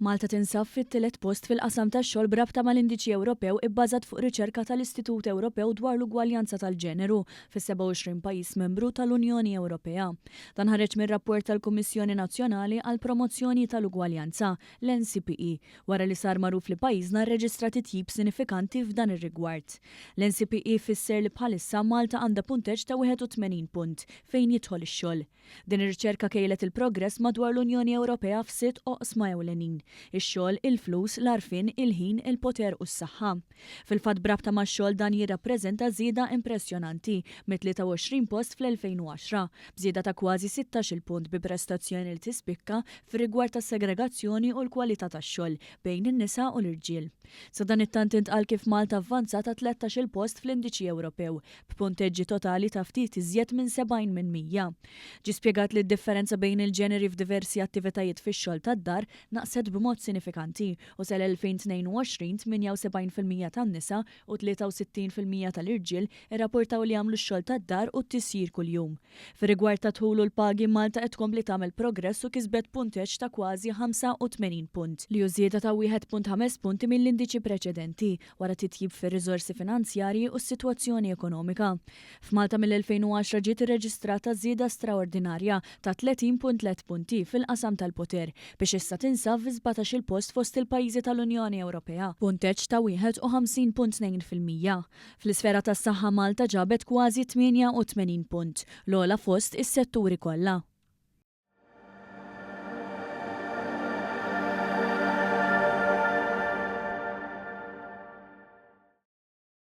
Malta tinsab fit-tielet post fil-qasam tax-xogħol brabta mal-Indiċi Ewropew ibbażat fuq riċerka tal-Istitut Ewropew dwar l-ugwaljanza tal-ġeneru fis-27 pajjiż membru tal-Unjoni Ewropea. Dan ħareġ mir-rapport tal-Kummissjoni Nazzjonali għal Promozzjoni tal-Ugwaljanza, l-NCPE, wara li sar magħruf li pajjiżna rreġistra titjib sinifikanti f'dan ir-rigward. L-NCPE fisser li bħalissa Malta għandha punteġġ ta' 81 punt fejn jidħol ix-xogħol. Din ir-riċerka kejlet il-progress madwar l-Unjoni Ewropea f'sitt oqsma ewlenin: ix-xogħol, il-flus, l-arfin, il-ħin, il-poter u s-saħħa. Fil-fatt brabta max-xogħol dan jirrappreżenta żieda impressjonanti mit-23 post fl-2010, bżieda ta' kważi 16 punt bi prestazzjoni li tispikka fir-rigward tas-segregazzjoni u l-kwalità tax-xogħol bejn in-nisa u l-irġiel. Sa dan it-tant intqal kif Malta avvanzat ta' 13 post fl-Indiċi Ewropew b'punteġġi totali ta' ftit iżjed minn 70 minn mija. Ġie spjegat li d-differenza bejn il-ġeneri f'diversi attivitajiet fix-xogħol tad-dar naqset b'mod sinifikanti u sal-2022 78% tan-nisa u 63% tal-irġiel irrapportaw li għamlu x-xogħol tad-dar u t-tisjir kuljum. Fir-rigward ta' dħul u l-pagi Malta qed tkompli tagħmel progress u kisbet punteġġ ta' kważi 85 punt li hu żieda ta' 1.5 punti mill-indiċi preċedenti wara titjib fir-riżorsi finanzjarji u s-sitwazzjoni ekonomika. F'Malta mill-2010 ġiet irreġistrata żieda straordinarja ta' 30.3 punti fil-qasam tal-poter biex issa tinsab fi 17 post fost il-pajjiżi tal-Unjoni Ewropea, punteġġ ta' 51.2%. Fl-isfera tas-saħħa Malta ġabet kważi 88 punt, l-ogħla fost is-setturi kollha.